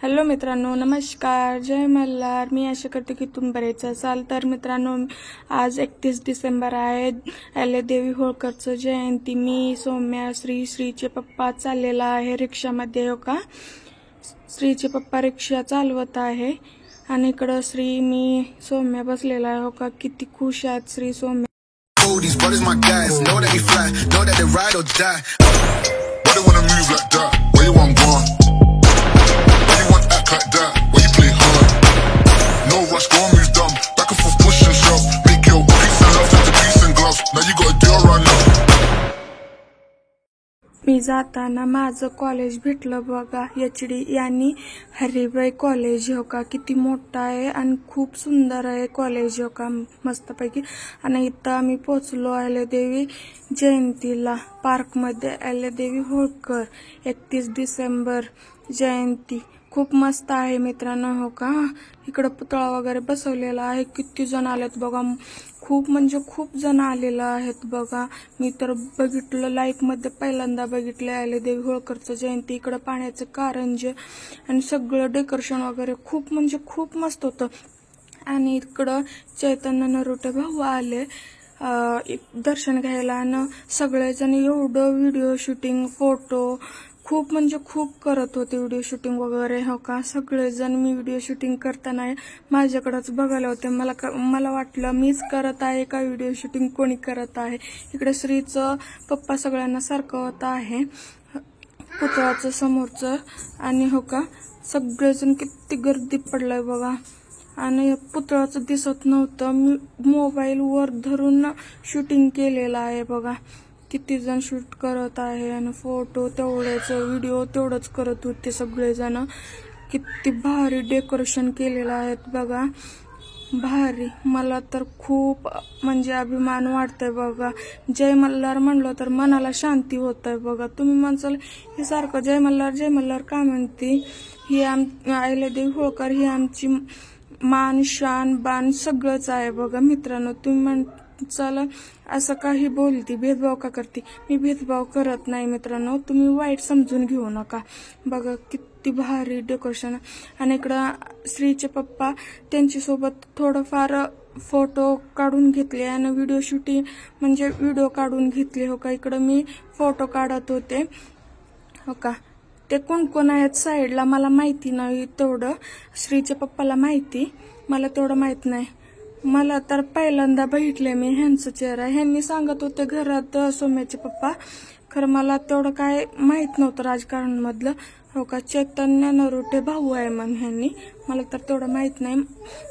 Hello मित्रांनो, नमस्कार, जय मल्हार। मी आशा करते की तुम्ही बरेच असाल। तर मित्रांनो, आज 31 डिसेंबर आहे, अहिल्यादेवी होळकरचं जयंती। मी सौम्या श्रीचे पप्पा चाललेला आहे रिक्षामध्ये, हो का। श्रीचे पप्पा रिक्षा चालवत आहे आणि इकडं श्री मी सौम्या बसलेला आहे, हो का। किती खुश आहेत Shri Soumya. These brothers my guys, know that they fly, know that they ride or die. Why they wanna move like that? Where you want gone? Why you want act like that? Why you play hard? No rush, go and move dumb. Back and forth, push and shove. Make your peace and love into peace and gloves. Now you gotta do it right now. मी जाताना माझं college भेटलं बघा, HD यांनी Haribai college, हो का। किती मोठा आहे आणि खूप सुंदर आहे कॉलेज, हो का, मस्तपैकी। आणि इथं आम्ही पोचलो अहिल्यादेवी जयंतीला, पार्कमध्ये। अहिल्यादेवी होळकर 31 डिसेंबर जयंती खूप मस्त आहे मित्रांनो, हो का। इकडं पुतळा वगैरे बसवलेला आहे। किती जण आलेत बघा, खूप म्हणजे खूप जण आलेला आहेत बघा। मी तर बघितलं, लाईव्ह मध्ये पहिल्यांदा बघितलं अहिल्यादेवी होळकरचं जयंती। इकडं पाण्याचं कारंजे आणि सगळं डेकोरेशन वगैरे खूप म्हणजे खूप मस्त होतं। आणि इकडं चैतन्य नरोटे भाऊ आले दर्शन घ्यायला, आणि सगळेजण एवढं व्हिडिओ शूटिंग, फोटो खूप म्हणजे खूप करत होते, व्हिडिओ शूटिंग वगैरे, हो का। सगळेजण मी व्हिडिओ शूटिंग करताना माझ्याकडेच बघायला होते। मला वाटलं मीच करत आहे का व्हिडिओ शूटिंग कोणी करत आहे। इकडे श्रीचं पप्पा सगळ्यांना सारखवत आहे पुतळ्याचं समोरचं, आणि हो का सगळेजण किती गर्दी पडलाय बघा। आणि पुतळ्याचं दिसत नव्हतं, मी मोबाईल वर धरून शूटिंग केलेलं आहे बघा। किती जण शूट करत आहे आणि फोटो तेवढेच, व्हिडिओ तेवढंच करत होते सगळेजण। किती भारी डेकोरेशन केलेलं आहे बघा, भारी। मला तर खूप म्हणजे अभिमान वाटतंय बघा। जय मल्हार म्हणलं तर मनाला शांती होत आहे बघा। तुम्ही म्हणसाल हे सारखं जय मल्हार का म्हणते, ही अहिल्यादेवी होळकर ही आमची मान शान बाण सगळंच आहे बघा मित्रांनो। तुम्ही म्हणसाल असं काही बोलती, भेदभाव का करते, मी भेदभाव करत नाही मित्रांनो, तुम्ही वाईट समजून घेऊ नका बघा। किती भारी डेकोरेशन। आणि इकडं श्रीचे पप्पा त्यांच्यासोबत थोडंफार फोटो काढून घेतले आणि व्हिडिओ शूटिंग म्हणजे व्हिडिओ काढून घेतले, हो का। इकडं मी फोटो काढत होते, हो का। ते कोण आहेत साईडला मला माहिती नाही तेवढं, श्रीच्या पप्पाला माहिती, मला तेवढं माहित नाही। मला तर पहिल्यांदा बघितले मी ह्यांचं चेहरा, ह्यांनी सांगत होते घरात सौम्याचे पप्पा, खरं मला तेवढं काय माहित नव्हतं राजकारणामधलं, हो का। चैतन्य नरोटे भाऊ आहे मग ह्यांनी, मला तर तेवढं माहित नाही।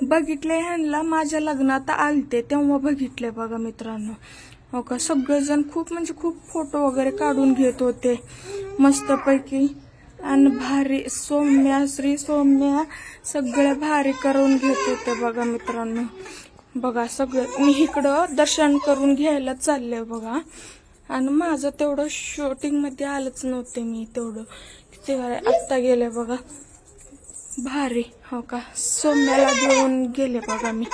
बघितले ह्यांना माझ्या लग्नात आलते तेव्हा बघितले बघा मित्रांनो, हो का। सगळेजण खूप म्हणजे खूप फोटो वगैरे काढून घेत होते मस्तपैकी, आणि भारी श्री सौम्या सगळे भारी करून घेत होते बघा मित्रांनो, बघा। सगळं मी इकडं दर्शन करून घ्यायला चालले बघा, आणि माझं तेवढं शूटिंग मध्ये आलंच नव्हते मी तेवढं, किती आत्ता गेले बघा, भारी, हो का। सौम्याला घेऊन गेले बघा मी,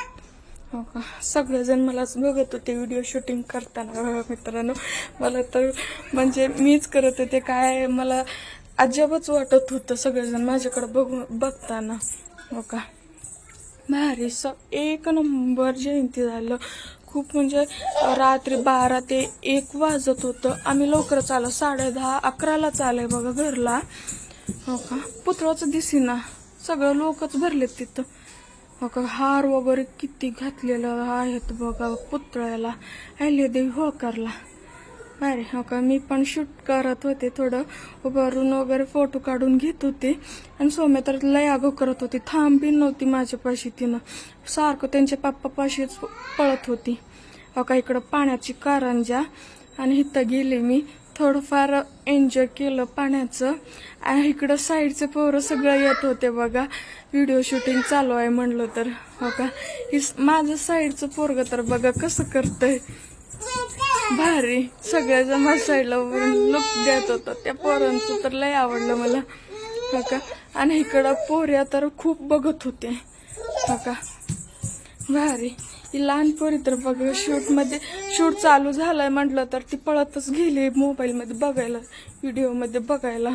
हो का। सगळेजण मला बघत होते व्हिडिओ शूटिंग करताना बघा मित्रांनो। मला तर म्हणजे मीच करत होते काय, मला अजबच वाटत होतं सगळेजण माझ्याकडे बघताना, हो का। भारी एक नंबर जयंती झालं। खूप म्हणजे रात्री 12 ते 1 वाजत होतं। आम्ही लवकरच आलो, 10:30 11लाच आलोय बघा घरला, हो का। पुतळ्याचं दिसेना, सगळं लोकच भरलेत तिथं, हो का। हार वगैरे किती घातलेलं आहेत बघा पुतळ्याला, अहिल्यादेवी होळकरला, भारी, हो का। मी पण शूट करत होते, थोडं उभारून वगैरे फोटो काढून घेत होते। आणि सौम्या तर लय आगाऊ करत होती, थांबी नव्हती माझ्यापाशी, तिनं सारखं त्यांच्या पप्पापाशीच पळत होती, हो का। इकडं पाण्याची कारंजा, आणि इथं गेले मी थोडंफार एन्जॉय केलं पाण्याचं। आणि इकडं साईडचे पोरं सगळं येत होते बघा, व्हिडिओ शूटिंग चालू आहे म्हणलं तर, हो का। माझं साईडचं पोरग तर बघा कसं करतंय, भारी। सगळ्याजण माझ्या साईडला लुक देत होतं, त्या पोरांचं तर लय आवडलं मला, हो का। आणि इकडं पोऱ्या तर खूप बघत होते, हो का, भारी। ही लहान पोरी तर बघ शूट चालू झालंय म्हटलं तर ती पळतच गेली मोबाईल मध्ये बघायला, व्हिडिओ मध्ये बघायला,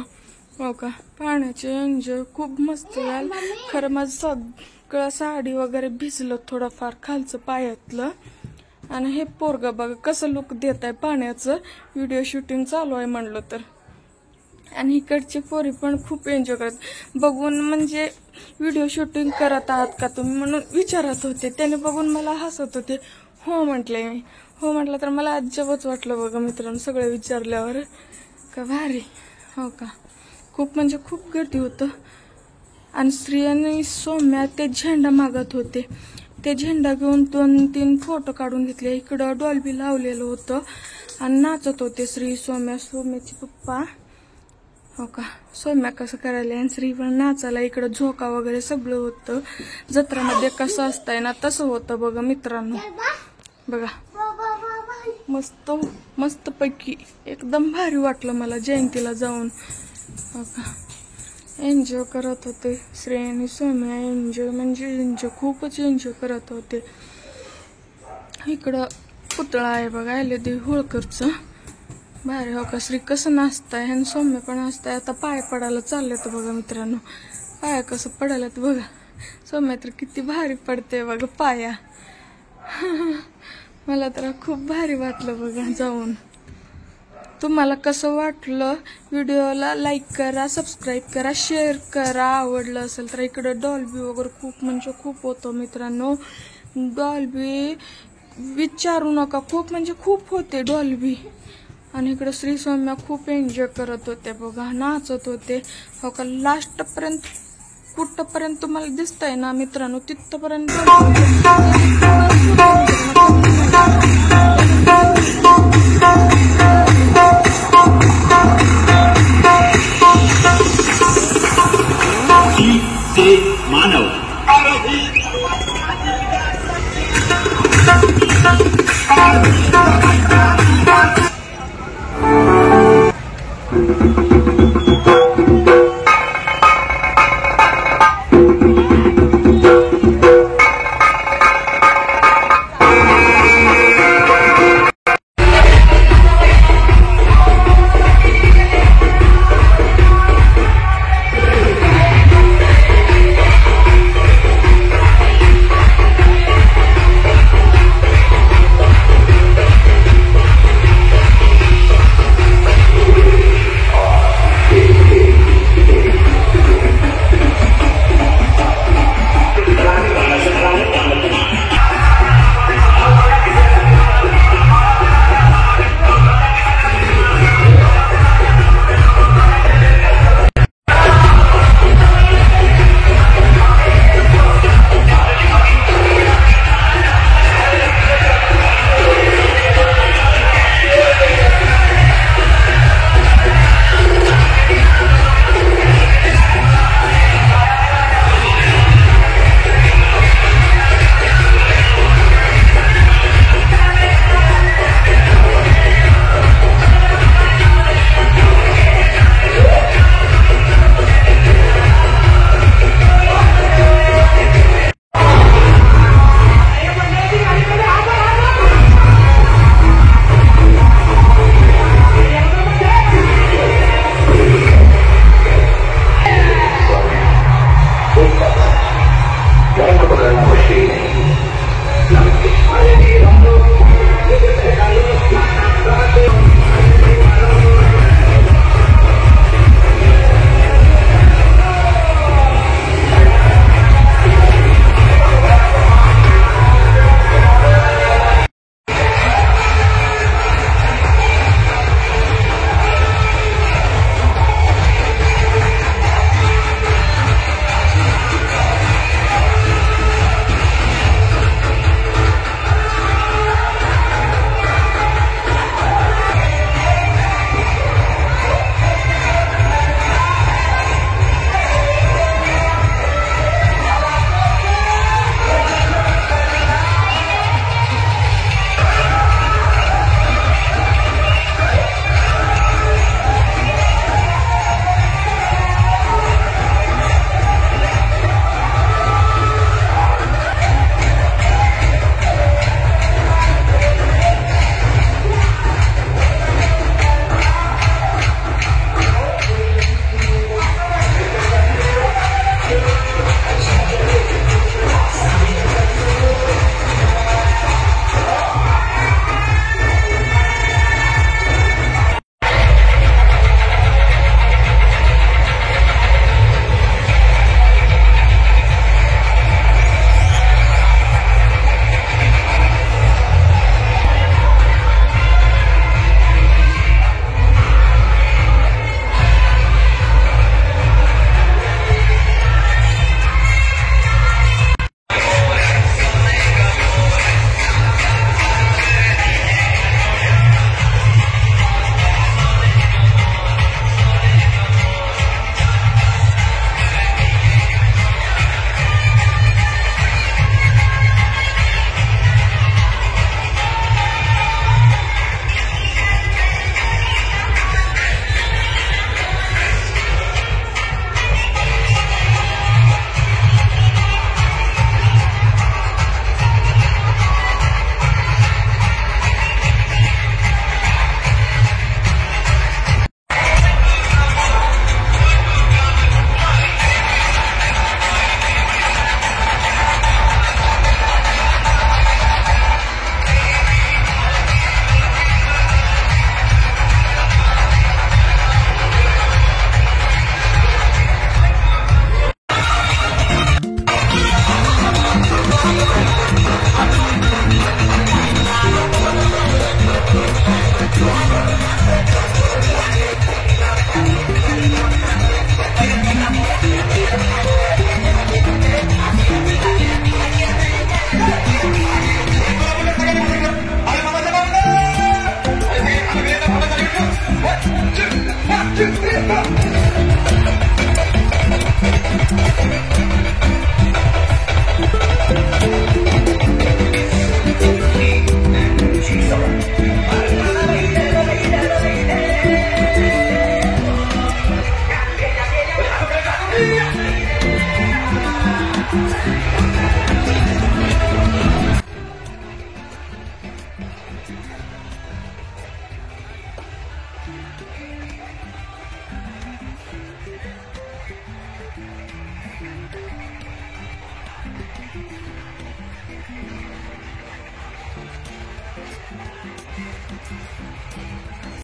हो का, पाण्याचे एन्जॉय खूप मस्त झालं. खरं माझं सगळं साडी वगैरे भिजलं थोडंफार खालचं पायातलं. आणि हे पोरग बघा कसं लुक देत आहे पाण्याचं. व्हिडिओ शूटिंग चालू आहे म्हणलं तर. आणि इकडची पोरी पण खूप एन्जॉय करत बघून, म्हणजे व्हिडिओ शूटिंग करत आहात का तुम्ही म्हणून विचारत होते. त्याने बघून मला हसत होते. हो म्हटले मी. हो म्हटलं तर मला अजबच वाटलं बघा मित्रांनो सगळे विचारल्यावर. का भारी. हो का, खूप म्हणजे खूप गर्दी होतं. आणि श्री आणि सौम्या ते झेंडा मागत होते. ते झेंडा घेऊन 2-3 फोटो काढून घेतले. इकडं डॉल्बी लावलेलं होतं आणि नाचत होते श्री सौम्या, सौम्याचे पप्पा. हो का, सौम्या कसं करायला आणि श्री पण नाचायला. इकडं झोका वगैरे सगळं होतं. जत्रामध्ये कसं असतंय ना तसं होतं बघा मित्रांनो. बघा मस्त मस्त पैकी एकदम भारी वाटलं मला जयंतीला जाऊन. हो का, एन्जॉय करत होते श्री आणि सौम्या. एन्जॉय म्हणजे एन्जॉय, खूपच एन्जॉय करत होते. इकडं पुतळा आहे बघा LD होळकरचं. भारी. हो का, श्री कसं नाचताय आणि सौम्य पण नाचताय. आता पाय पडायला चाललेत बघा मित्रांनो. पाया कसं पडायलात बघा. सौम्य तर किती भारी पडते बघा पाया. मला तर खूप भारी वाटलं बघा जाऊन. तुम्हाला कसं वाटलं व्हिडिओला लाईक करा, सबस्क्राईब करा, शेअर करा. आवडलं असेल तर. इकडं डॉल्बी वगैरे खूप म्हणजे खूप होतं मित्रांनो. डॉल्बी विचारू नका, खूप म्हणजे खूप होते डॉल्बी. आणि इकडं श्री सौम्या खूप एन्जॉय करत होते बघा, नाचत होते. हो का, लास्टपर्यंत कुठपर्यंत तुम्हाला दिसतंय ना मित्रांनो तिथपर्यंत. मानव